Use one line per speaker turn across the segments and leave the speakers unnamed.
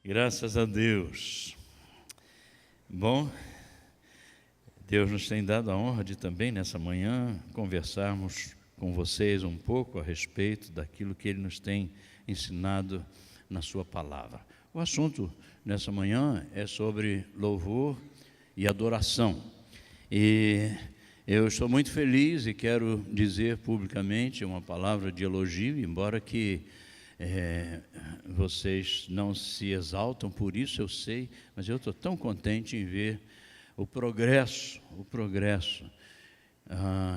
Graças a Deus. Bom, Deus nos tem dado a honra de também nessa manhã conversarmos com vocês um pouco a respeito daquilo que Ele nos tem ensinado na sua palavra. O assunto nessa manhã é sobre louvor e adoração. E eu estou muito feliz e quero dizer publicamente uma palavra de elogio, embora que vocês não se exaltam por isso, eu sei, mas eu estou tão contente em ver o progresso,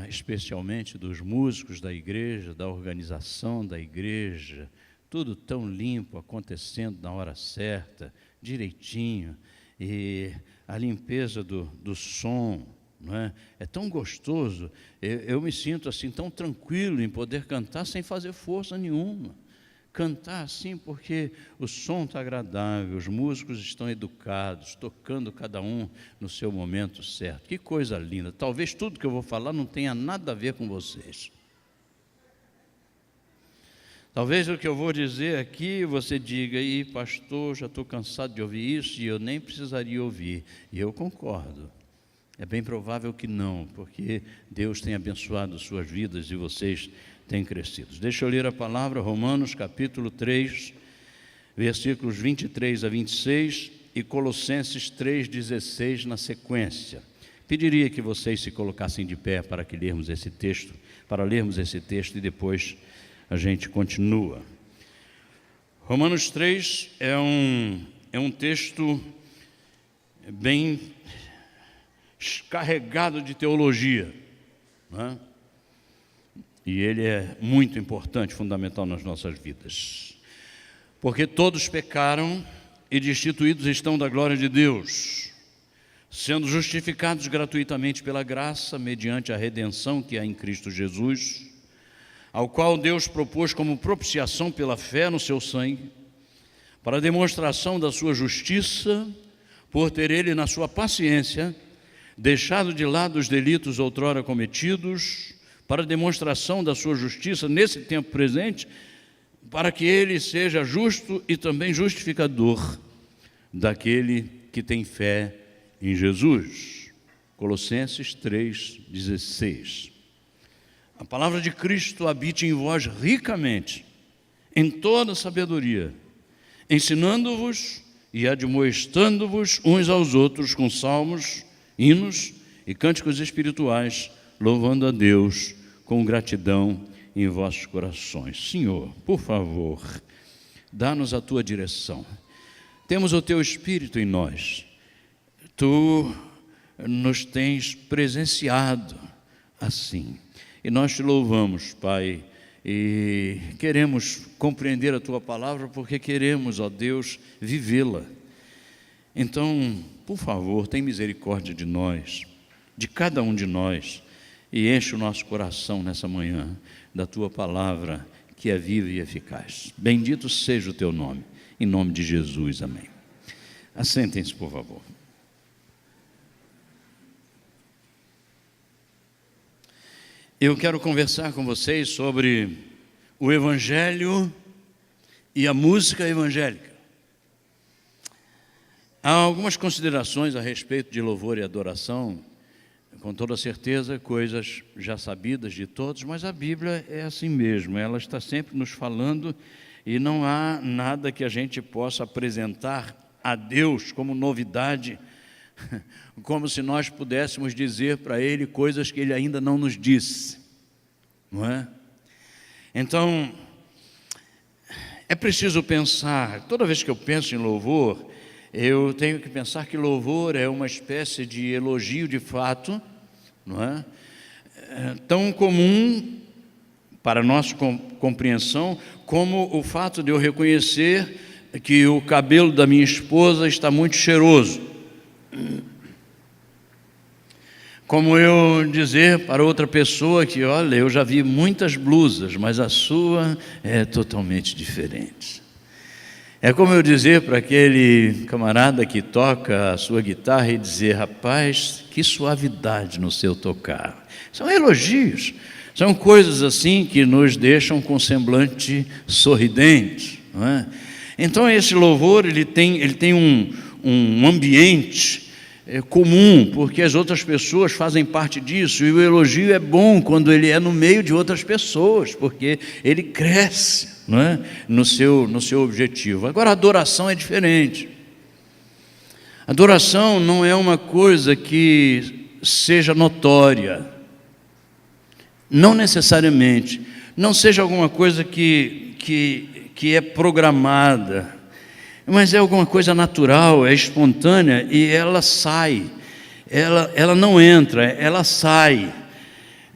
especialmente dos músicos da igreja, da organização da igreja, tudo tão limpo, acontecendo na hora certa, direitinho, e a limpeza do som, não é? É tão gostoso, eu me sinto assim tão tranquilo em poder cantar sem fazer força nenhuma. Cantar assim porque o som está agradável, os músicos estão educados, tocando cada um no seu momento certo. Que coisa linda. Talvez tudo que eu vou falar não tenha nada a ver com vocês. Talvez o que eu vou dizer aqui você diga, pastor, já estou cansado de ouvir isso e eu nem precisaria ouvir. E eu concordo. É bem provável que não, porque Deus tem abençoado suas vidas e vocês têm crescido. Deixa eu ler a palavra, Romanos capítulo 3, versículos 23 a 26 e Colossenses 3,16 na sequência. Pediria que vocês se colocassem de pé para lermos esse texto e depois a gente continua. Romanos 3 é um texto bem carregado de teologia, não é? E ele é muito importante, fundamental nas nossas vidas. Porque todos pecaram e destituídos estão da glória de Deus, sendo justificados gratuitamente pela graça, mediante a redenção que há em Cristo Jesus, ao qual Deus propôs como propiciação pela fé no seu sangue, para a demonstração da sua justiça, por ter ele, na sua paciência, deixado de lado os delitos outrora cometidos, para a demonstração da sua justiça nesse tempo presente, para que ele seja justo e também justificador daquele que tem fé em Jesus. Colossenses 3,16. A palavra de Cristo habite em vós ricamente, em toda sabedoria, ensinando-vos e admoestando-vos uns aos outros com salmos, hinos e cânticos espirituais, louvando a Deus com gratidão em vossos corações. Senhor, por favor, dá-nos a tua direção. Temos o teu Espírito em nós. Tu nos tens presenciado assim. E nós te louvamos, Pai, e queremos compreender a tua palavra porque queremos, ó Deus, vivê-la. Então, por favor, tem misericórdia de nós, de cada um de nós, e enche o nosso coração nessa manhã da tua palavra que é viva e eficaz. Bendito seja o teu nome, em nome de Jesus, amém. Assentem-se, por favor. Eu quero conversar com vocês sobre o Evangelho e a música evangélica. Há algumas considerações a respeito de louvor e adoração, com toda certeza, coisas já sabidas de todos, mas a Bíblia é assim mesmo, ela está sempre nos falando e não há nada que a gente possa apresentar a Deus como novidade, como se nós pudéssemos dizer para Ele coisas que Ele ainda não nos disse, não é? Então, é preciso pensar, toda vez que eu penso em louvor, eu tenho que pensar que louvor é uma espécie de elogio de fato, não é? Tão comum para a nossa compreensão como o fato de eu reconhecer que o cabelo da minha esposa está muito cheiroso. Como eu dizer para outra pessoa que, olha, eu já vi muitas blusas, mas a sua é totalmente diferente. É como eu dizer para aquele camarada que toca a sua guitarra e dizer, rapaz, que suavidade no seu tocar. São elogios, são coisas assim que nos deixam com semblante sorridente, não é? Então esse louvor ele tem um ambiente comum, porque as outras pessoas fazem parte disso, e o elogio é bom quando ele é no meio de outras pessoas, porque ele cresce, não é? no seu objetivo. Agora a adoração é diferente. Adoração não é uma coisa que seja notória, não necessariamente, não seja alguma coisa que é programada, mas é alguma coisa natural, é espontânea, e ela sai, ela não entra, ela sai.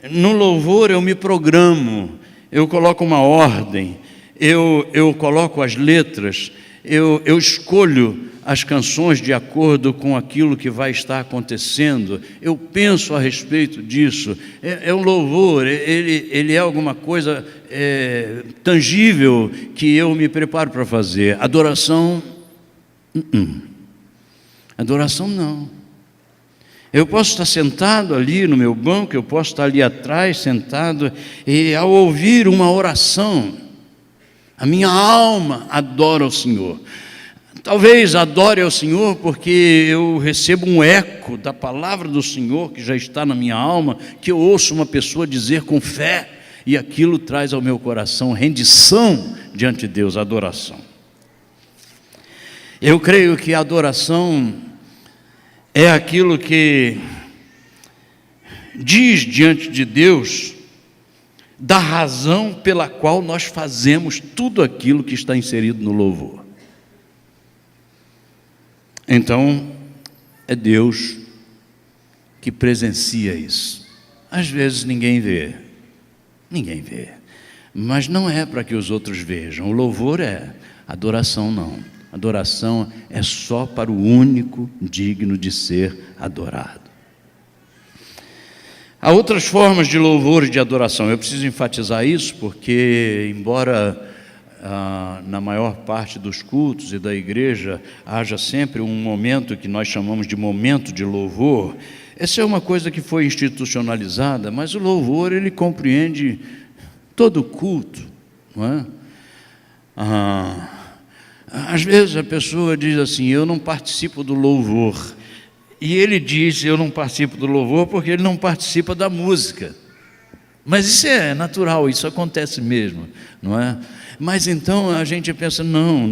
No louvor eu me programo, eu coloco uma ordem, eu coloco as letras, eu escolho as canções de acordo com aquilo que vai estar acontecendo, eu penso a respeito disso. O louvor, ele é alguma coisa tangível que eu me preparo para fazer. Adoração, adoração não. Eu posso estar sentado ali no meu banco, eu posso estar ali atrás sentado, e ao ouvir uma oração, a minha alma adora o Senhor. Talvez adore ao Senhor porque eu recebo um eco da palavra do Senhor que já está na minha alma, que eu ouço uma pessoa dizer com fé, e aquilo traz ao meu coração rendição diante de Deus, adoração. Eu creio que a adoração é aquilo que diz diante de Deus da razão pela qual nós fazemos tudo aquilo que está inserido no louvor. Então, é Deus que presencia isso. Às vezes ninguém vê, mas não é para que os outros vejam. O louvor é, adoração não. Adoração é só para o único digno de ser adorado. Há outras formas de louvor e de adoração. Eu preciso enfatizar isso porque, embora na maior parte dos cultos e da igreja haja sempre um momento que nós chamamos de momento de louvor, essa é uma coisa que foi institucionalizada, mas o louvor ele compreende todo o culto, não é? Às vezes a pessoa diz assim: eu não participo do louvor, e ele diz: eu não participo do louvor porque ele não participa da música. Mas isso é natural, isso acontece mesmo, não é? Mas então a gente pensa, não,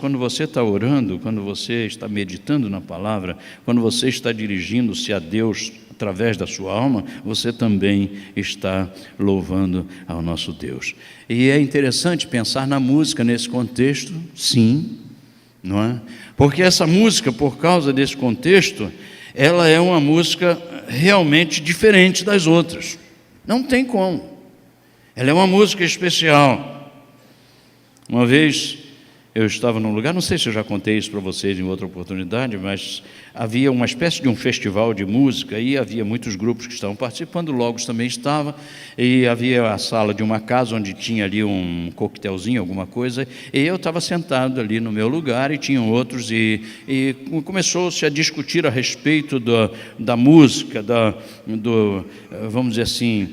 quando você está orando, quando você está meditando na palavra, quando você está dirigindo-se a Deus através da sua alma, você também está louvando ao nosso Deus. E é interessante pensar na música nesse contexto, sim, não é? Porque essa música, por causa desse contexto, ela é uma música realmente diferente das outras. Não tem como. Ela é uma música especial. Uma vez eu estava num lugar, não sei se eu já contei isso para vocês em outra oportunidade, mas havia uma espécie de um festival de música e havia muitos grupos que estavam participando, o Logos também estava, e havia a sala de uma casa onde tinha ali um coquetelzinho, alguma coisa, e eu estava sentado ali no meu lugar e tinham outros, e começou-se a discutir a respeito da música, vamos dizer assim,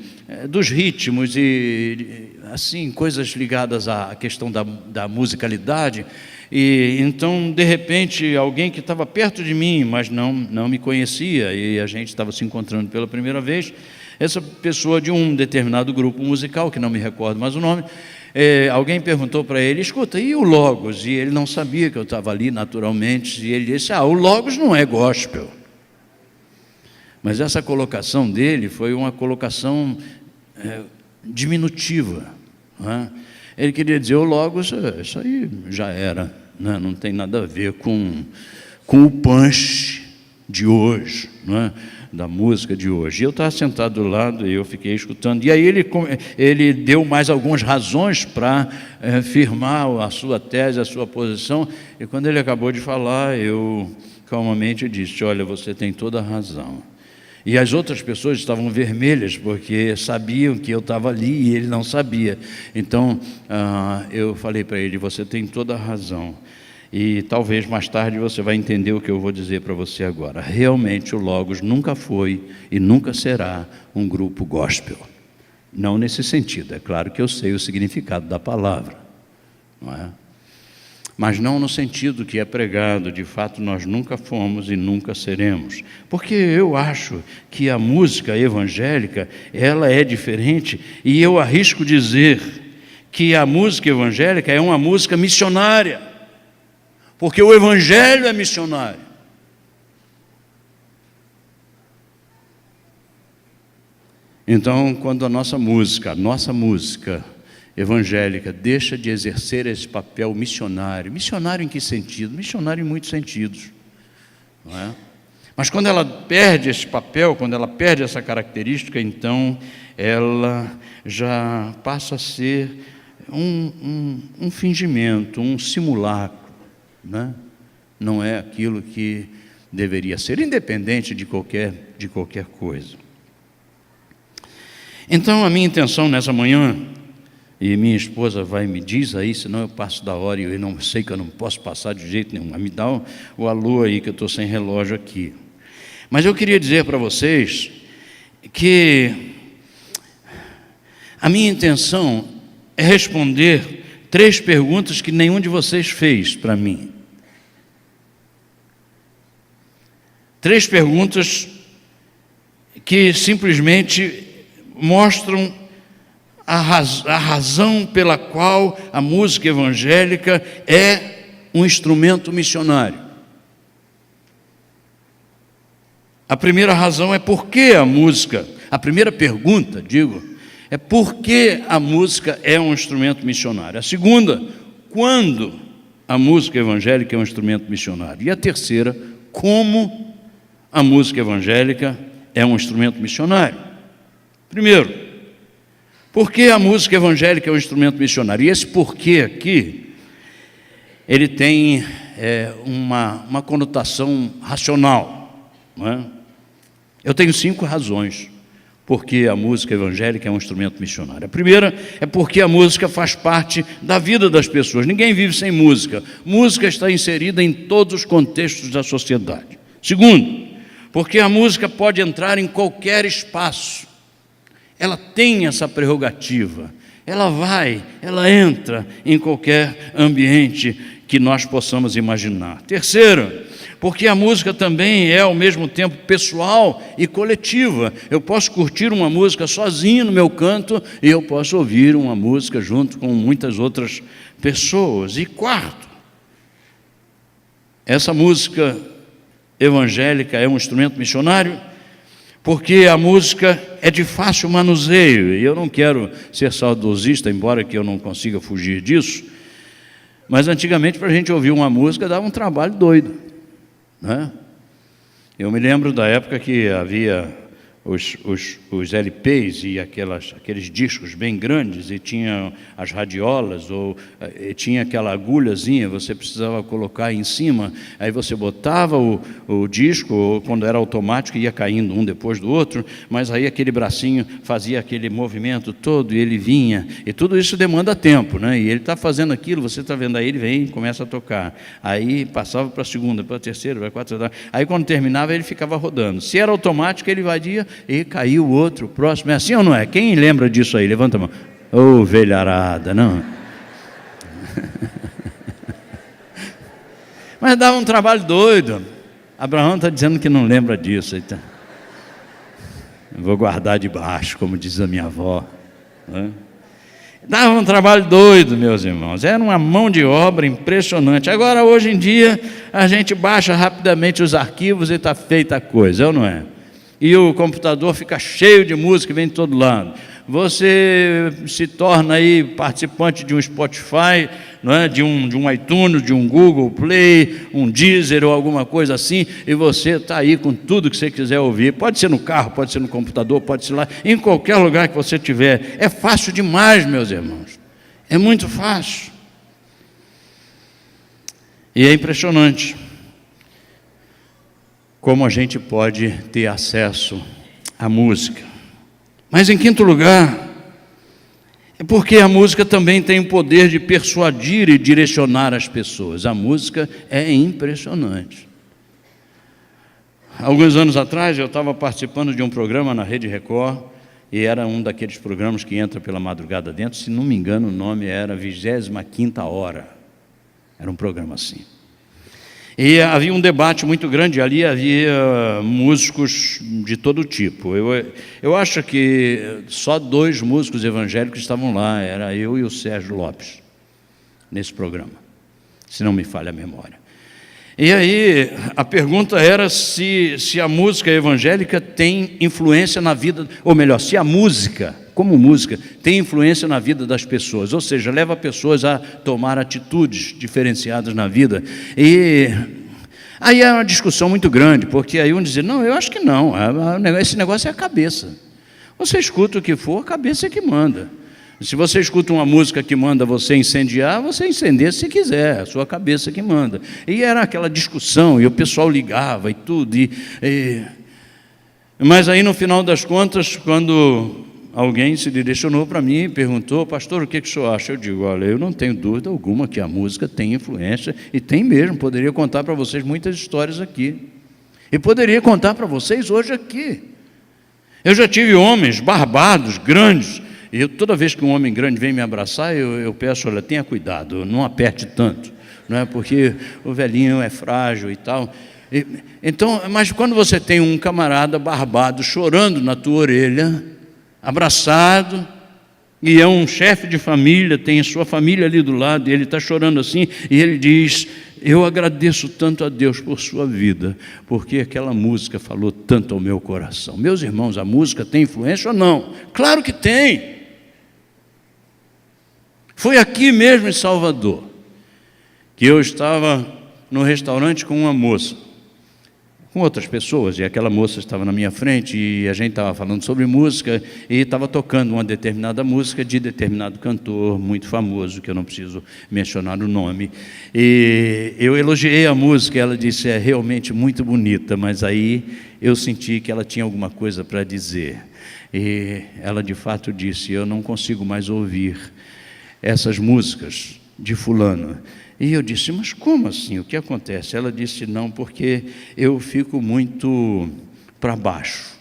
dos ritmos e assim, coisas ligadas à questão da musicalidade. E então, de repente, alguém que estava perto de mim, mas não me conhecia, e a gente estava se encontrando pela primeira vez, essa pessoa de um determinado grupo musical, que não me recordo mais o nome, alguém perguntou para ele: escuta, e o Logos? E ele não sabia que eu estava ali naturalmente, e ele disse: o Logos não é gospel. Mas essa colocação dele foi uma colocação diminutiva, não é? Ele queria dizer: o Logos, isso aí já era, né? Não tem nada a ver com o punch de hoje, não é? Da música de hoje. E eu estava sentado do lado e eu fiquei escutando, e aí ele deu mais algumas razões para firmar a sua tese, a sua posição, e quando ele acabou de falar, eu calmamente disse: olha, você tem toda a razão. E as outras pessoas estavam vermelhas, porque sabiam que eu estava ali e ele não sabia. Então, eu falei para ele: você tem toda a razão. E talvez mais tarde você vai entender o que eu vou dizer para você agora. Realmente o Logos nunca foi e nunca será um grupo gospel. Não nesse sentido. É claro que eu sei o significado da palavra, não é? mas não no sentido que é pregado. De fato, nós nunca fomos e nunca seremos. Porque eu acho que a música evangélica, ela é diferente, e eu arrisco dizer que a música evangélica é uma música missionária, porque o evangelho é missionário. Então, quando a nossa música evangélica deixa de exercer esse papel missionário, missionário em que sentido? Missionário em muitos sentidos, não é? Mas quando ela perde esse papel, quando ela perde essa característica, então ela já passa a ser um fingimento, um simulacro, né? Não é aquilo que deveria ser, independente de qualquer coisa. Então, a minha intenção nessa manhã, e minha esposa me diz aí, senão eu passo da hora e eu não sei que eu não posso passar de jeito nenhum. Me dá o alô aí que eu estou sem relógio aqui. Mas eu queria dizer para vocês que a minha intenção é responder 3 perguntas que nenhum de vocês fez para mim. 3 perguntas que simplesmente mostram a razão pela qual a música evangélica é um instrumento missionário. A primeira razão é por que a música, a primeira pergunta, é por que a música é um instrumento missionário. A segunda, quando a música evangélica é um instrumento missionário. E a terceira, como a música evangélica é um instrumento missionário. Primeiro, por que a música evangélica é um instrumento missionário? E esse porquê aqui, ele tem uma conotação racional, não é? Eu tenho 5 razões porque a música evangélica é um instrumento missionário. A primeira é porque a música faz parte da vida das pessoas. Ninguém vive sem música. Música está inserida em todos os contextos da sociedade. Segundo, porque a música pode entrar em qualquer espaço. Ela tem essa prerrogativa, ela entra em qualquer ambiente que nós possamos imaginar. Terceiro, porque a música também é ao mesmo tempo pessoal e coletiva. Eu posso curtir uma música sozinho no meu canto e eu posso ouvir uma música junto com muitas outras pessoas. E quarto, essa música evangélica é um instrumento missionário porque a música é de fácil manuseio, e eu não quero ser saudosista, embora que eu não consiga fugir disso, mas antigamente para a gente ouvir uma música dava um trabalho doido, né? Eu me lembro da época que havia os LPs e aqueles discos bem grandes, e tinha as radiolas, e tinha aquela agulhazinha, você precisava colocar em cima, aí você botava o disco, ou quando era automático ia caindo um depois do outro, mas aí aquele bracinho fazia aquele movimento todo e ele vinha, e tudo isso demanda tempo, né? E ele está fazendo aquilo, você está vendo, aí ele vem e começa a tocar, aí passava para a segunda, para a terceira, para a quarta, aí quando terminava ele ficava rodando. Se era automático ele vadia e caiu o outro, próximo. É assim ou não é? Quem lembra disso aí? Levanta a mão. Ô, velharada, não? Mas dava um trabalho doido. Abraão está dizendo que não lembra disso. Então, eu vou guardar debaixo, como diz a minha avó, né? Dava um trabalho doido, meus irmãos. Era uma mão de obra impressionante. Agora, hoje em dia, a gente baixa rapidamente os arquivos e está feita a coisa, ou não é? E o computador fica cheio de música, vem de todo lado. Você se torna aí participante de um Spotify, não é? de um iTunes, de um Google Play, um Deezer ou alguma coisa assim, e você está aí com tudo que você quiser ouvir. Pode ser no carro, pode ser no computador, pode ser lá, em qualquer lugar que você estiver. É fácil demais, meus irmãos. É muito fácil. E é impressionante como a gente pode ter acesso à música. Mas em quinto lugar, é porque a música também tem o poder de persuadir e direcionar as pessoas. A música é impressionante. Alguns anos atrás eu estava participando de um programa na Rede Record, e era um daqueles programas que entra pela madrugada dentro, se não me engano o nome era 25ª Hora. Era um programa assim. E havia um debate muito grande ali, havia músicos de todo tipo. Eu acho que só 2 músicos evangélicos estavam lá, era eu e o Sérgio Lopes, nesse programa, se não me falha a memória. E aí a pergunta era se a música evangélica tem influência na vida, ou melhor, se a música, como música, tem influência na vida das pessoas, ou seja, leva pessoas a tomar atitudes diferenciadas na vida. E aí é uma discussão muito grande, porque aí um dizia, não, eu acho que não, esse negócio é a cabeça. Você escuta o que for, a cabeça é que manda. Se você escuta uma música que manda você incendiar, você incendeia se quiser, a sua cabeça que manda. E era aquela discussão, e o pessoal ligava e tudo. Mas aí, no final das contas, quando alguém se direcionou para mim e perguntou, pastor, o que o senhor acha? Eu digo, olha, eu não tenho dúvida alguma que a música tem influência, e tem mesmo, poderia contar para vocês muitas histórias aqui. E poderia contar para vocês hoje aqui. Eu já tive homens barbados, grandes, e toda vez que um homem grande vem me abraçar, eu peço, olha, tenha cuidado, não aperte tanto, não é? Porque o velhinho é frágil e tal. Então, mas quando você tem um camarada barbado chorando na tua orelha, abraçado, e é um chefe de família, tem a sua família ali do lado, e ele está chorando assim, e ele diz, eu agradeço tanto a Deus por sua vida, porque aquela música falou tanto ao meu coração. Meus irmãos, a música tem influência ou não? Claro que tem. Foi aqui mesmo em Salvador, que eu estava no restaurante com uma moça, com outras pessoas, e aquela moça estava na minha frente, e a gente estava falando sobre música, e estava tocando uma determinada música de determinado cantor muito famoso, que eu não preciso mencionar o nome, e eu elogiei a música, e ela disse, é realmente muito bonita, mas aí eu senti que ela tinha alguma coisa para dizer, e ela de fato disse, eu não consigo mais ouvir essas músicas de fulano. E eu disse, mas como assim? O que acontece? Ela disse, não, porque eu fico muito para baixo.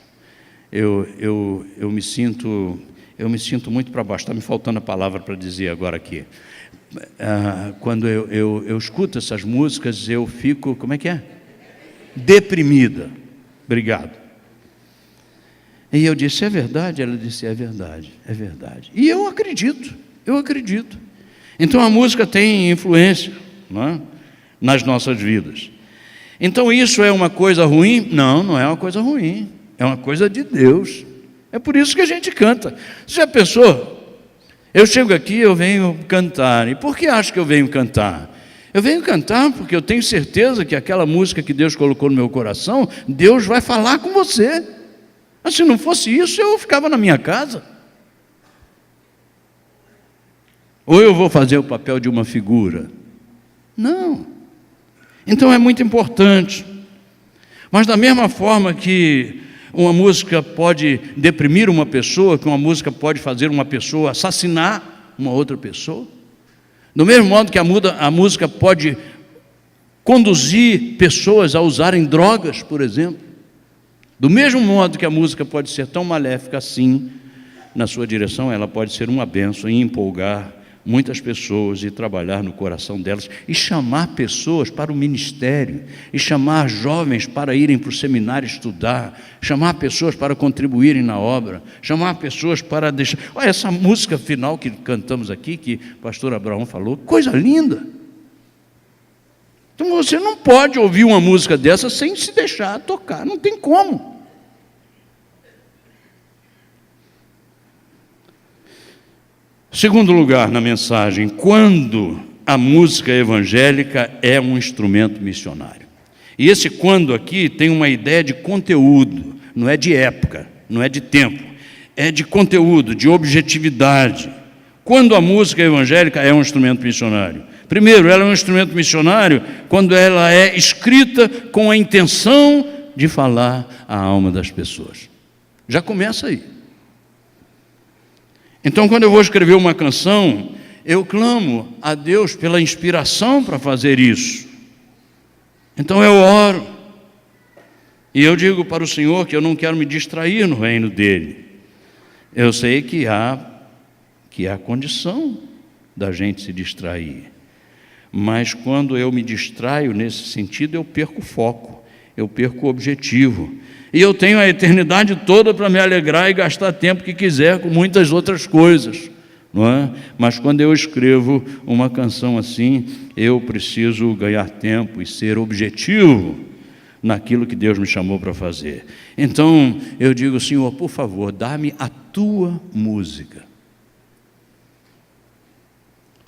Eu me sinto muito para baixo. Está me faltando a palavra para dizer agora aqui. Quando eu escuto essas músicas, eu fico, como é que é? Deprimida. Obrigado. E eu disse, é verdade? Ela disse, é verdade, é verdade. E eu acredito. Então a música tem influência, não é? Nas nossas vidas. Então isso é uma coisa ruim? Não, não é uma coisa ruim. É uma coisa de Deus. É por isso que a gente canta. Você já pensou? Eu chego aqui, eu venho cantar. E por que acho que eu venho cantar? Eu venho cantar porque eu tenho certeza que aquela música que Deus colocou no meu coração, Deus vai falar com você. Mas se não fosse isso, eu ficava na minha casa. Ou eu vou fazer o papel de uma figura? Não. Então é muito importante. Mas da mesma forma que uma música pode deprimir uma pessoa, que uma música pode fazer uma pessoa assassinar uma outra pessoa, do mesmo modo que a música pode conduzir pessoas a usarem drogas, por exemplo, do mesmo modo que a música pode ser tão maléfica assim, na sua direção, ela pode ser uma bênção e empolgar muitas pessoas e trabalhar no coração delas e chamar pessoas para o ministério, e chamar jovens para irem para o seminário estudar, chamar pessoas para contribuírem na obra, chamar pessoas para deixar... Olha, essa música final que cantamos aqui, que o pastor Abraão falou, coisa linda. Então você não pode ouvir uma música dessa sem se deixar tocar, não tem como. Segundo lugar na mensagem, quando a música evangélica é um instrumento missionário. E esse quando aqui tem uma ideia de conteúdo, não é de época, não é de tempo, é de conteúdo, de objetividade. Quando a música evangélica é um instrumento missionário? Primeiro, ela é um instrumento missionário quando ela é escrita com a intenção de falar à alma das pessoas. Já começa aí. Então, quando eu vou escrever uma canção, eu clamo a Deus pela inspiração para fazer isso. Então eu oro, e eu digo para o Senhor que eu não quero me distrair no reino dEle. Eu sei que há condição da gente se distrair, Mas quando eu me distraio nesse sentido, eu perco o foco, eu perco o objetivo. E eu tenho a eternidade toda para me alegrar e gastar tempo que quiser com muitas outras coisas, não é? Mas quando eu escrevo uma canção assim, eu preciso ganhar tempo e ser objetivo naquilo que Deus me chamou para fazer. Então eu digo: Senhor, por favor, dá-me a tua música.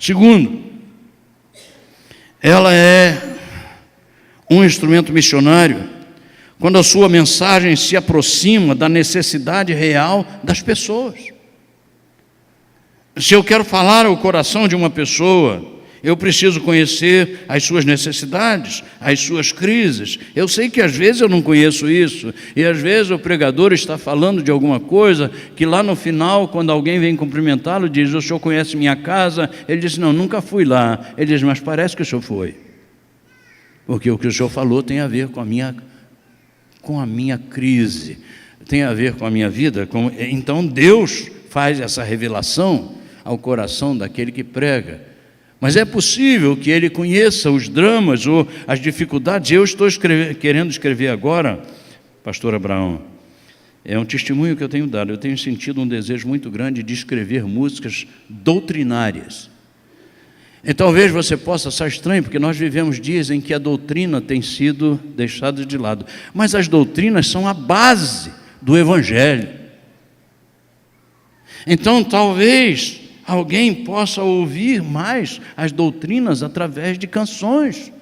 Segundo, ela é um instrumento missionário quando a sua mensagem se aproxima da necessidade real das pessoas. Se eu quero falar ao coração de uma pessoa, eu preciso conhecer as suas necessidades, as suas crises. Eu sei que às vezes eu não conheço isso, e às vezes o pregador está falando de alguma coisa que lá no final, quando alguém vem cumprimentá-lo, diz: o senhor conhece minha casa? Ele diz: não, nunca fui lá. Ele diz: mas parece que o senhor foi, porque o que o senhor falou tem a ver com a minha crise, tem a ver com a minha vida. Então Deus faz essa revelação ao coração daquele que prega. Mas é possível que ele conheça os dramas ou as dificuldades. Eu estou querendo escrever agora, pastor Abraão, é um testemunho que eu tenho dado. Eu tenho sentido um desejo muito grande de escrever músicas doutrinárias. E talvez você possa achar estranho, porque nós vivemos dias em que a doutrina tem sido deixada de lado. Mas as doutrinas são a base do Evangelho. Então talvez alguém possa ouvir mais as doutrinas através de canções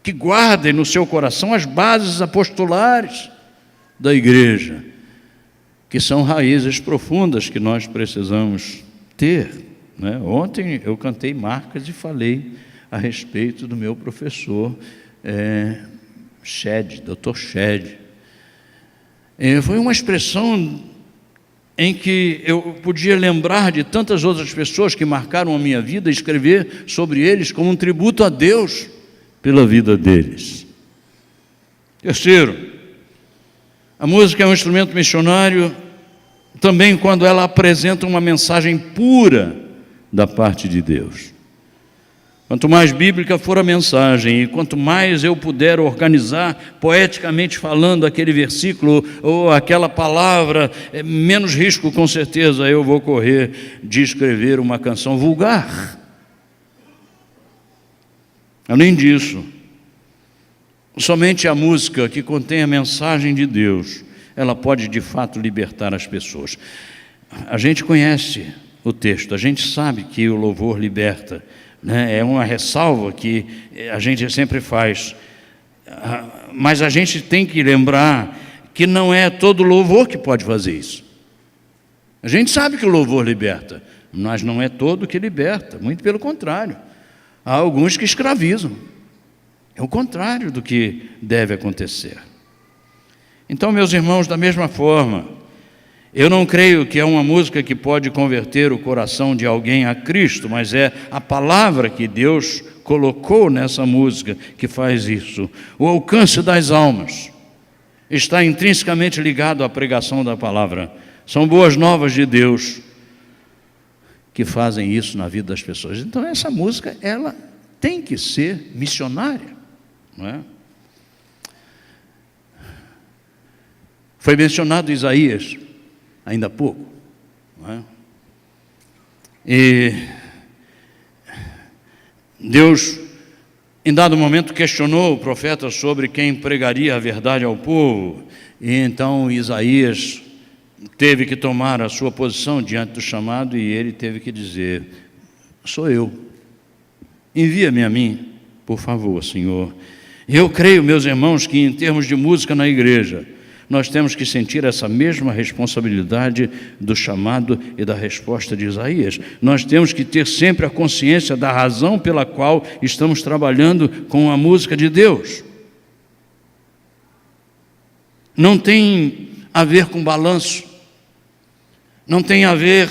que guardem no seu coração as bases apostolares da igreja, que são raízes profundas que nós precisamos ter. Ontem eu cantei marcas e falei a respeito do meu professor Dr. Shed. Foi uma expressão em que eu podia lembrar de tantas outras pessoas que marcaram a minha vida e escrever sobre eles como um tributo a Deus pela vida deles. Terceiro, a música é um instrumento missionário também quando ela apresenta uma mensagem pura da parte de Deus. Quanto mais bíblica for a mensagem, e quanto mais eu puder organizar poeticamente falando aquele versículo ou aquela palavra, menos risco com certeza eu vou correr de escrever uma canção vulgar. Além disso, somente a música que contém a mensagem de Deus, ela pode de fato libertar as pessoas. A gente conhece o texto, a gente sabe que o louvor liberta, né? É uma ressalva que a gente sempre faz, mas a gente tem que lembrar que não é todo louvor que pode fazer isso. A gente sabe que o louvor liberta, mas não é todo que liberta, muito pelo contrário. Há alguns que escravizam, é o contrário do que deve acontecer. Então, meus irmãos, da mesma forma, eu não creio que é uma música que pode converter o coração de alguém a Cristo, mas é a palavra que Deus colocou nessa música que faz isso. O alcance das almas está intrinsecamente ligado à pregação da palavra. São boas novas de Deus que fazem isso na vida das pessoas. Então essa música, ela tem que ser missionária, não é? Foi mencionado Isaías ainda há pouco, não é? E Deus, em dado momento, questionou o profeta sobre quem pregaria a verdade ao povo, e então Isaías teve que tomar a sua posição diante do chamado, e ele teve que dizer: sou eu, envia-me a mim, por favor, Senhor. Eu creio, meus irmãos, que em termos de música na igreja, nós temos que sentir essa mesma responsabilidade do chamado e da resposta de Isaías. Nós temos que ter sempre a consciência da razão pela qual estamos trabalhando com a música de Deus. Não tem a ver com balanço, não tem a ver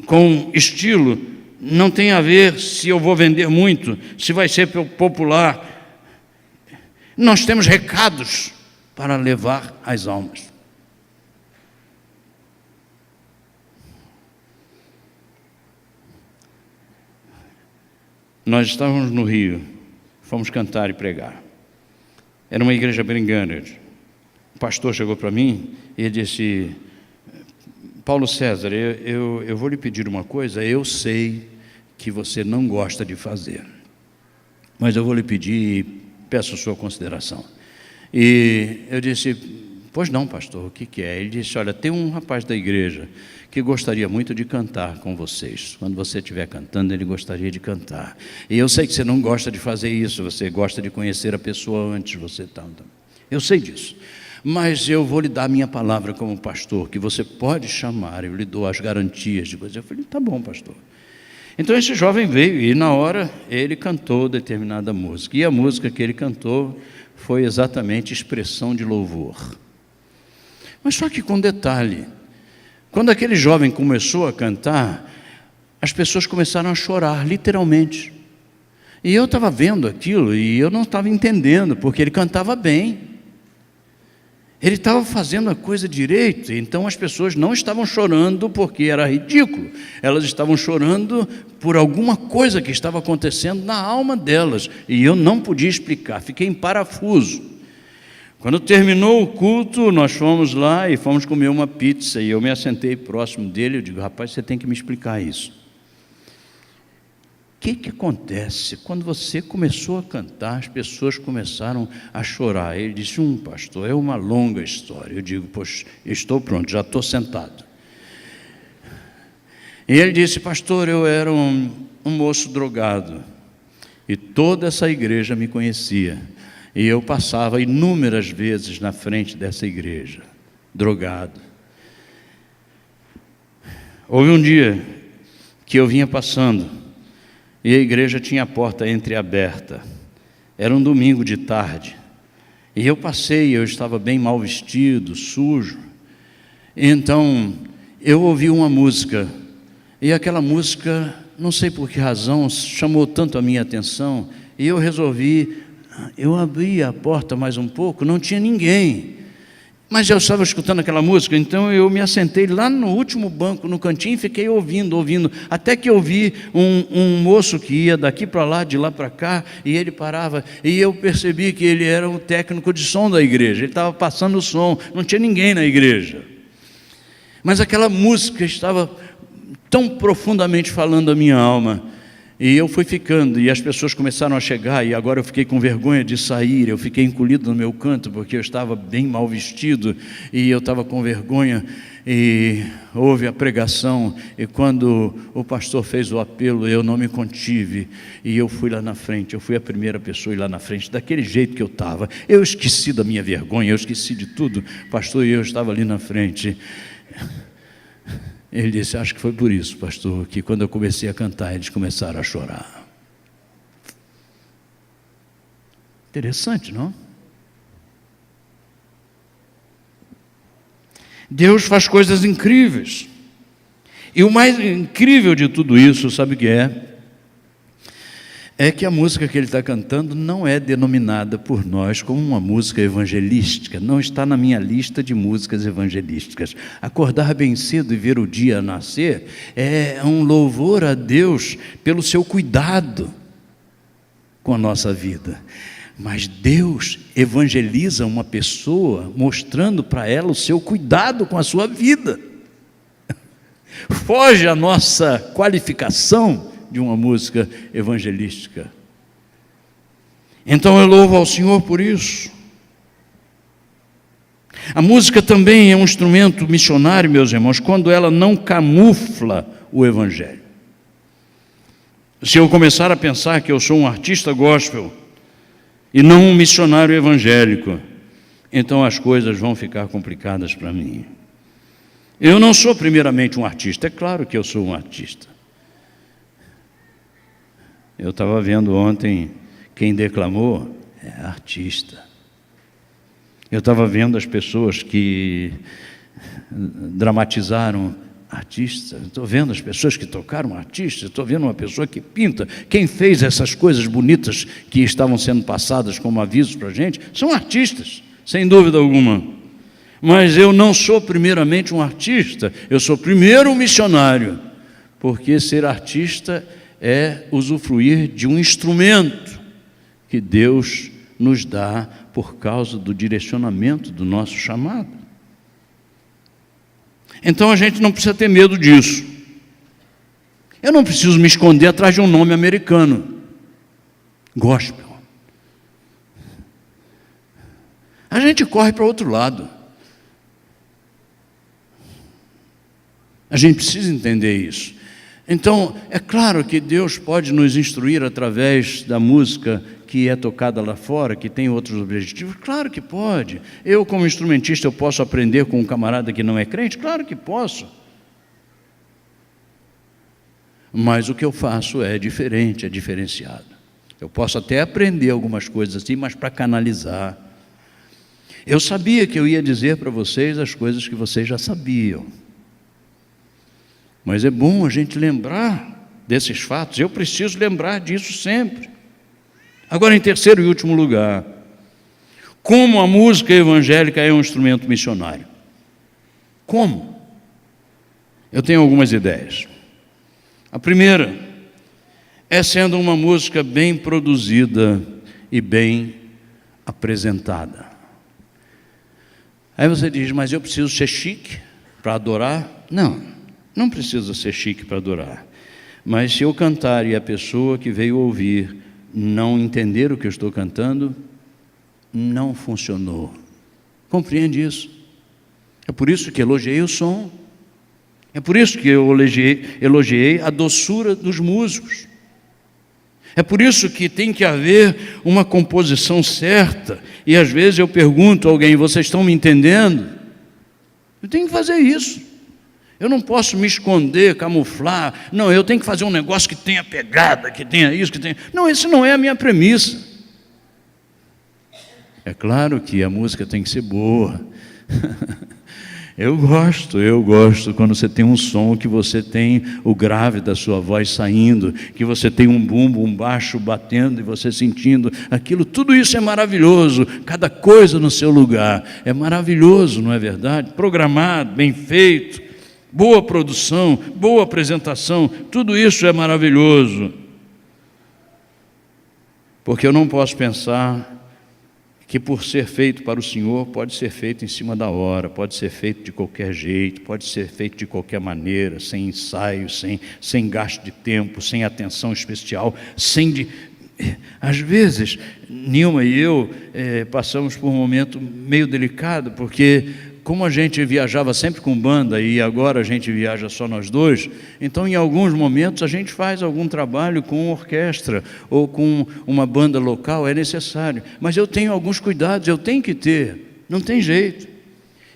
com estilo, não tem a ver se eu vou vender muito, se vai ser popular. Nós temos recados para levar às almas. nós estávamos no Rio, fomos cantar e pregar. Era uma igreja bem grande. O pastor chegou para mim e ele disse: Paulo César, eu vou lhe pedir uma coisa, eu sei que você não gosta de fazer, mas eu vou lhe pedir e peço a sua consideração. E eu disse: pois não, pastor, o que é? Ele disse: olha, tem um rapaz da igreja que gostaria muito de cantar com vocês. Quando você estiver cantando, ele gostaria de cantar. E eu sei que você não gosta de fazer isso, você gosta de conhecer a pessoa antes de você estar. Eu sei disso. Mas eu vou lhe dar a minha palavra como pastor, que você pode chamar, eu lhe dou as garantias de coisa. Eu falei: tá bom, pastor. Então esse jovem veio e na hora ele cantou determinada música. E a música que ele cantou foi exatamente expressão de louvor. Mas só que com detalhe, quando aquele jovem começou a cantar, as pessoas começaram a chorar, literalmente. E eu estava vendo aquilo e eu não estava entendendo, porque ele cantava bem. Ele estava fazendo a coisa direito, então as pessoas não estavam chorando porque era ridículo. Elas estavam chorando por alguma coisa que estava acontecendo na alma delas. E eu não podia explicar, fiquei em parafuso. Quando terminou o culto, nós fomos lá e fomos comer uma pizza. E eu me assentei próximo dele e eu digo: rapaz, você tem que me explicar isso. O que acontece? Quando você começou a cantar, as pessoas começaram a chorar. Ele disse: pastor, é uma longa história. Eu digo: poxa, estou pronto, já estou sentado. E ele disse: pastor, eu era um moço drogado e toda essa igreja me conhecia. E eu passava inúmeras vezes na frente dessa igreja, drogado. Houve um dia que eu vinha passando e a igreja tinha a porta entreaberta. Era um domingo de tarde. E eu passei, eu estava bem mal vestido, sujo. Então, eu ouvi uma música. E aquela música, não sei por que razão, chamou tanto a minha atenção. E eu resolvi, eu abri a porta mais um pouco, não tinha ninguém. Mas eu estava escutando aquela música, então eu me assentei lá no último banco, no cantinho, e fiquei ouvindo, até que eu vi um moço que ia daqui para lá, de lá para cá, e ele parava, e eu percebi que ele era o técnico de som da igreja, ele estava passando o som, não tinha ninguém na igreja. Mas aquela música estava tão profundamente falando a minha alma, e eu fui ficando, e as pessoas começaram a chegar, e agora eu fiquei com vergonha de sair, eu fiquei encolhido no meu canto, porque eu estava bem mal vestido, e eu estava com vergonha, e houve a pregação, e quando o pastor fez o apelo, eu não me contive, e eu fui lá na frente, eu fui a primeira pessoa a ir lá na frente, daquele jeito que eu estava, eu esqueci da minha vergonha, eu esqueci de tudo, pastor, e eu estava ali na frente. Ele disse: acho que foi por isso, pastor, que quando eu comecei a cantar, eles começaram a chorar. Interessante, não? Deus faz coisas incríveis. E o mais incrível de tudo isso, sabe o que é? É que a música que ele está cantando não é denominada por nós como uma música evangelística, não está na minha lista de músicas evangelísticas. Acordar bem cedo e ver o dia nascer é um louvor a Deus pelo seu cuidado com a nossa vida. Mas Deus evangeliza uma pessoa mostrando para ela o seu cuidado com a sua vida. Foge a nossa qualificação de uma música evangelística. Então eu louvo ao Senhor por isso. A música também é um instrumento missionário, meus irmãos, quando ela não camufla o evangelho. Se eu começar a pensar que eu sou um artista gospel e não um missionário evangélico, então as coisas vão ficar complicadas para mim. Eu não sou primeiramente um artista, é claro que eu sou um artista. Eu estava vendo ontem, quem declamou é artista. Eu estava vendo as pessoas que dramatizaram artistas, estou vendo as pessoas que tocaram artistas, estou vendo uma pessoa que pinta. Quem fez essas coisas bonitas que estavam sendo passadas como avisos para a gente, são artistas, sem dúvida alguma. Mas eu não sou primeiramente um artista, eu sou primeiro um missionário, porque ser artista é usufruir de um instrumento que Deus nos dá por causa do direcionamento do nosso chamado. Então a gente não precisa ter medo disso. Eu não preciso me esconder atrás de um nome americano. Gospel. A gente corre para o outro lado. A gente precisa entender isso. Então, é claro que Deus pode nos instruir através da música que é tocada lá fora, que tem outros objetivos. Claro que pode. Eu, como instrumentista, eu posso aprender com um camarada que não é crente? Claro que posso. Mas o que eu faço é diferente, é diferenciado. Eu posso até aprender algumas coisas assim, mas para canalizar. Eu sabia que eu ia dizer para vocês as coisas que vocês já sabiam. Mas é bom a gente lembrar desses fatos. Eu preciso lembrar disso sempre. Agora, em terceiro e último lugar, como a música evangélica é um instrumento missionário? Como? Eu tenho algumas ideias. A primeira é sendo uma música bem produzida e bem apresentada. Aí você diz, mas eu preciso ser chique para adorar? Não precisa ser chique para adorar. Mas se eu cantar e a pessoa que veio ouvir não entender o que eu estou cantando, não funcionou. Compreende isso? É por isso que elogiei o som. É por isso que eu elogiei a doçura dos músicos. É por isso que tem que haver uma composição certa. E às vezes eu pergunto a alguém, vocês estão me entendendo? Eu tenho que fazer isso. Eu não posso me esconder, camuflar. Não, eu tenho que fazer um negócio que tenha pegada, que tenha isso, que tenha... Não, isso não é a minha premissa. É claro que a música tem que ser boa. Eu gosto quando você tem um som que você tem o grave da sua voz saindo, que você tem um bumbo, um baixo batendo e você sentindo aquilo. Tudo isso é maravilhoso, cada coisa no seu lugar. É maravilhoso, não é verdade? Programado, bem feito, boa produção, boa apresentação, tudo isso é maravilhoso. Porque eu não posso pensar que por ser feito para o Senhor, pode ser feito em cima da hora, pode ser feito de qualquer jeito, pode ser feito de qualquer maneira, sem ensaio, sem gasto de tempo, sem atenção especial, Às vezes, Nilma e eu passamos por um momento meio delicado, porque como a gente viajava sempre com banda e agora a gente viaja só nós dois, então em alguns momentos a gente faz algum trabalho com orquestra ou com uma banda local, é necessário. Mas eu tenho alguns cuidados, eu tenho que ter, não tem jeito.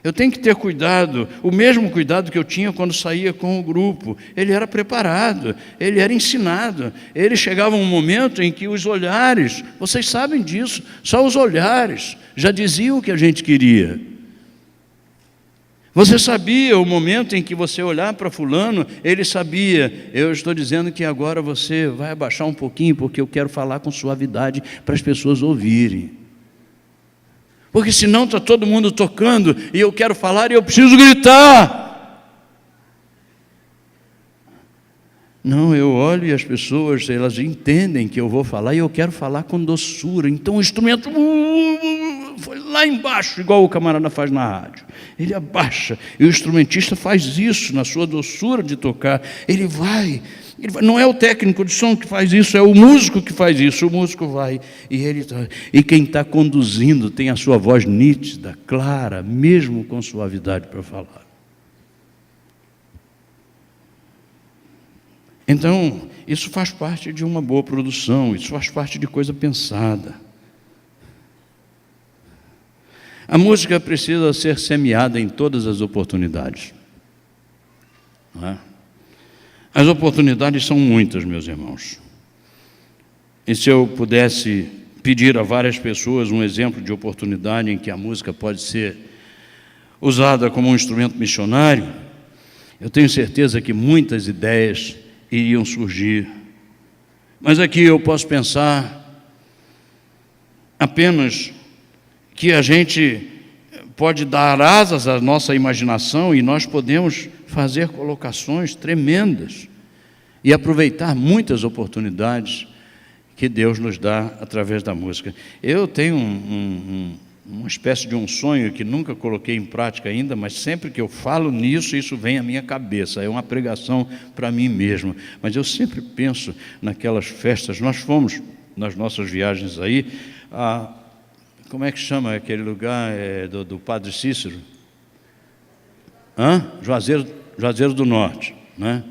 Eu tenho que ter cuidado, o mesmo cuidado que eu tinha quando saía com o grupo. Ele era preparado, ele era ensinado. Ele chegava um momento em que os olhares, vocês sabem disso, só os olhares já diziam o que a gente queria. Você sabia o momento em que você olhar para fulano, ele sabia, eu estou dizendo que agora você vai abaixar um pouquinho, porque eu quero falar com suavidade para as pessoas ouvirem. Porque senão está todo mundo tocando e eu quero falar e eu preciso gritar. Não, eu olho e as pessoas, elas entendem que eu vou falar e eu quero falar com doçura. Então o instrumento foi lá embaixo, igual o camarada faz na rádio. Ele abaixa, e o instrumentista faz isso na sua doçura de tocar. Ele vai, não é o técnico de som que faz isso, é o músico que faz isso. O músico vai, e quem está conduzindo tem a sua voz nítida, clara, mesmo com suavidade para falar. Então, isso faz parte de uma boa produção, isso faz parte de coisa pensada. A música precisa ser semeada em todas as oportunidades. Não é? As oportunidades são muitas, meus irmãos. E se eu pudesse pedir a várias pessoas um exemplo de oportunidade em que a música pode ser usada como um instrumento missionário, eu tenho certeza que muitas ideias iriam surgir. Mas aqui eu posso pensar apenas que a gente pode dar asas à nossa imaginação e nós podemos fazer colocações tremendas. e aproveitar muitas oportunidades que Deus nos dá através da música. Eu tenho uma espécie de um sonho que nunca coloquei em prática ainda, mas sempre que eu falo nisso, isso vem à minha cabeça, é uma pregação para mim mesmo. Mas eu sempre penso naquelas festas. Nós fomos, nas nossas viagens aí, como é que chama aquele lugar do Padre Cícero? Juazeiro do Norte, né?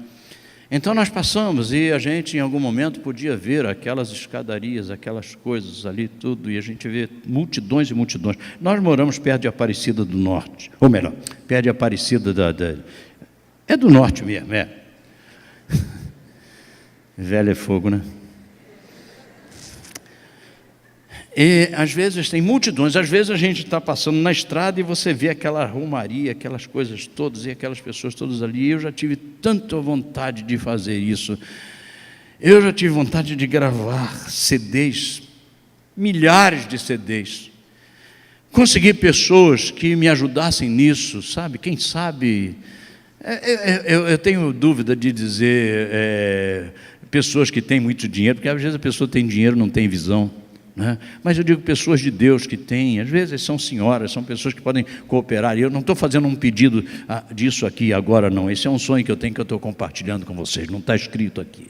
Então nós passamos e a gente em algum momento podia ver aquelas escadarias, aquelas coisas ali, tudo, e a gente vê multidões e multidões. Nós moramos perto de Aparecida do Norte, ou melhor, perto de Aparecida é do Norte mesmo, é. Velho é fogo, né? E às vezes tem multidões, às vezes a gente está passando na estrada e você vê aquela romaria, aquelas coisas todas e aquelas pessoas todas ali. Eu já tive tanta vontade de fazer isso. Eu já tive vontade de gravar CDs, milhares de CDs. Conseguir pessoas que me ajudassem nisso, sabe? Quem sabe... Eu tenho dúvida de dizer pessoas que têm muito dinheiro, porque às vezes a pessoa tem dinheiro e não tem visão. Mas eu digo pessoas de Deus que têm, às vezes são senhoras, são pessoas que podem cooperar, e eu não estou fazendo um pedido disso aqui agora não, esse é um sonho que eu tenho, que eu estou compartilhando com vocês, não está escrito aqui,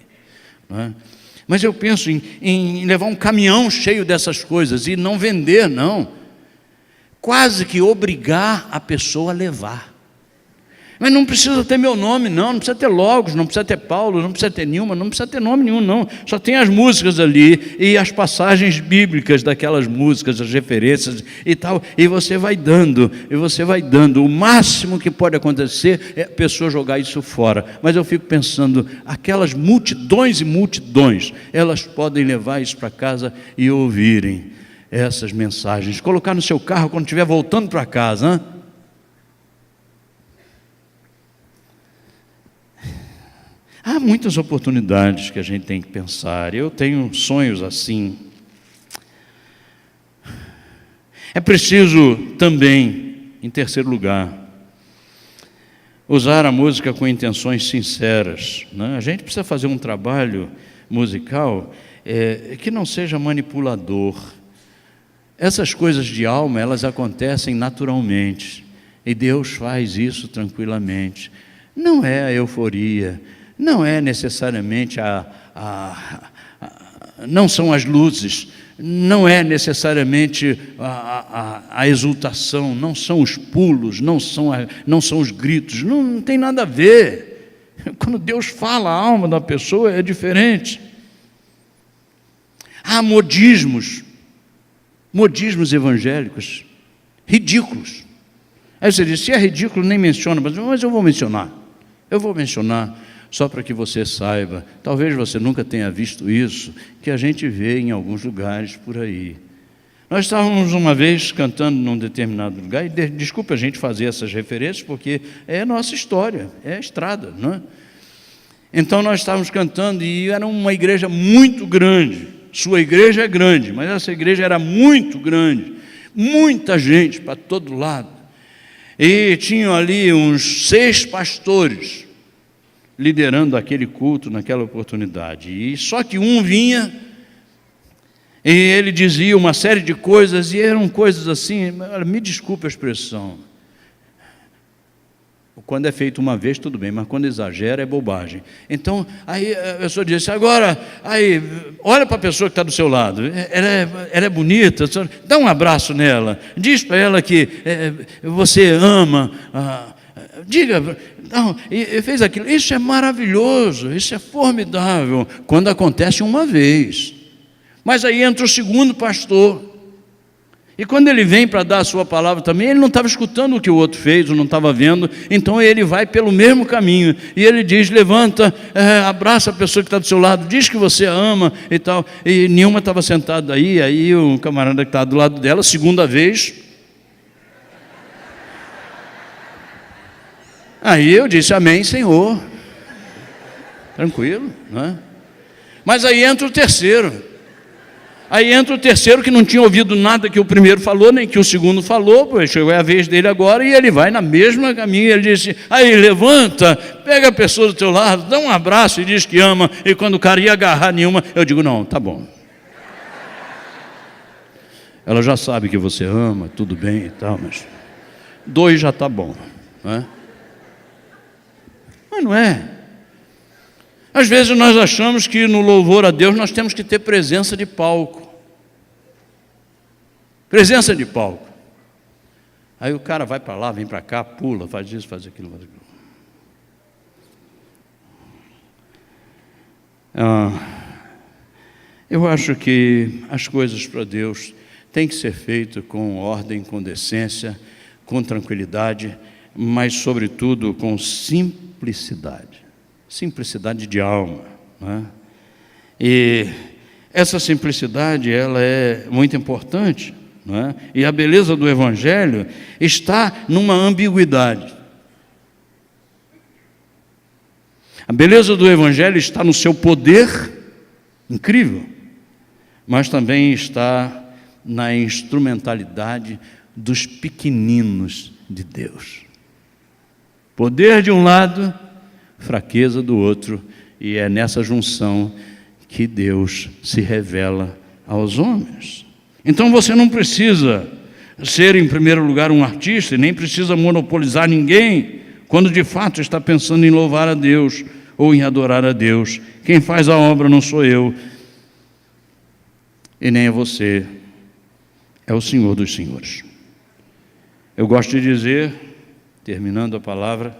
mas eu penso em levar um caminhão cheio dessas coisas, e não vender não, quase que obrigar a pessoa a levar. Mas não precisa ter meu nome, não precisa ter Logos, não precisa ter Paulo, não precisa ter Nilma, não precisa ter nome nenhum, não. Só tem as músicas ali e as passagens bíblicas daquelas músicas, as referências e tal, e você vai dando, O máximo que pode acontecer é a pessoa jogar isso fora. Mas eu fico pensando, aquelas multidões e multidões, elas podem levar isso para casa e ouvirem essas mensagens. Colocar no seu carro quando estiver voltando para casa, Há muitas oportunidades que a gente tem que pensar. Eu tenho sonhos assim. É preciso também, em terceiro lugar, usar a música com intenções sinceras, A gente precisa fazer um trabalho musical que não seja manipulador. Essas coisas de alma, elas acontecem naturalmente, e Deus faz isso tranquilamente. Não é a euforia, não é necessariamente não são as luzes, não é necessariamente a exultação, não são os pulos, não são os gritos, não tem nada a ver. Quando Deus fala, a alma da pessoa é diferente. Há modismos evangélicos, ridículos. Aí você diz, se é ridículo, nem menciona, mas eu vou mencionar. Só para que você saiba, talvez você nunca tenha visto isso, que a gente vê em alguns lugares por aí. Nós estávamos uma vez cantando num determinado lugar, e desculpa a gente fazer essas referências, porque é a nossa história, é a estrada, não é? Então nós estávamos cantando, e era uma igreja muito grande. Sua igreja é grande, mas essa igreja era muito grande, muita gente para todo lado, e tinham ali uns 6 pastores, liderando aquele culto naquela oportunidade. E só que um vinha e ele dizia uma série de coisas, e eram coisas assim, me desculpe a expressão, quando é feito uma vez tudo bem, mas quando exagera é bobagem. Então aí a pessoa disse, agora aí, olha para a pessoa que está do seu lado, ela é bonita, dá um abraço nela, diz para ela que você ama, diga, não, e fez aquilo. Isso é maravilhoso, isso é formidável, quando acontece uma vez. Mas aí entra o segundo pastor, e quando ele vem para dar a sua palavra também, ele não estava escutando o que o outro fez, ou não estava vendo, então ele vai pelo mesmo caminho, e ele diz, levanta, abraça a pessoa que está do seu lado, diz que você a ama e tal, e Nilma estava sentada aí o camarada que estava do lado dela, segunda vez, aí eu disse, amém, Senhor, tranquilo, não é? Mas aí entra o terceiro, Aí entra o terceiro que não tinha ouvido nada que o primeiro falou, nem que o segundo falou, pois chegou a vez dele agora, e ele vai na mesma caminho, ele diz: aí levanta, pega a pessoa do teu lado, dá um abraço e diz que ama, e quando o cara ia agarrar nenhuma, eu digo: não, tá bom. Ela já sabe que você ama, tudo bem e tal, mas 2 já tá bom, não é? Mas não é. Às vezes nós achamos que no louvor a Deus nós temos que ter presença de palco. Presença de palco. Aí o cara vai para lá, vem para cá, pula, faz isso, faz aquilo, faz aquilo. Eu acho que as coisas para Deus têm que ser feitas com ordem, com decência, com tranquilidade, mas sobretudo com simplicidade. Simplicidade de alma, né? E essa simplicidade, ela é muito importante, né? E a beleza do Evangelho está numa ambiguidade. A beleza do Evangelho está no seu poder incrível, mas também está na instrumentalidade dos pequeninos de Deus. Poder de um lado, fraqueza do outro, e é nessa junção que Deus se revela aos homens. Então você não precisa ser, em primeiro lugar, um artista, e nem precisa monopolizar ninguém, quando de fato está pensando em louvar a Deus ou em adorar a Deus. Quem faz a obra não sou eu, e nem é você, é o Senhor dos Senhores. Eu gosto de dizer, terminando a palavra,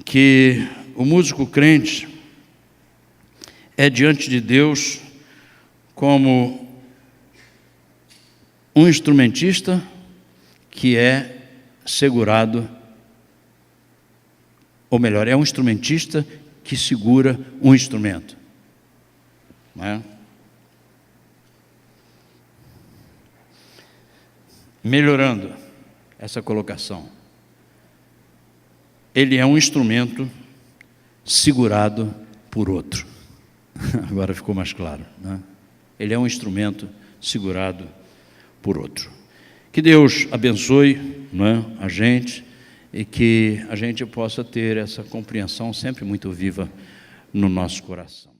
que o músico crente é diante de Deus como um instrumentista que é segurado, ou melhor, é um instrumentista que segura um instrumento, não é? Melhorando essa colocação, ele é um instrumento segurado por outro. Agora ficou mais claro, né? Ele é um instrumento segurado por outro. Que Deus abençoe, não é, a gente, e que a gente possa ter essa compreensão sempre muito viva no nosso coração.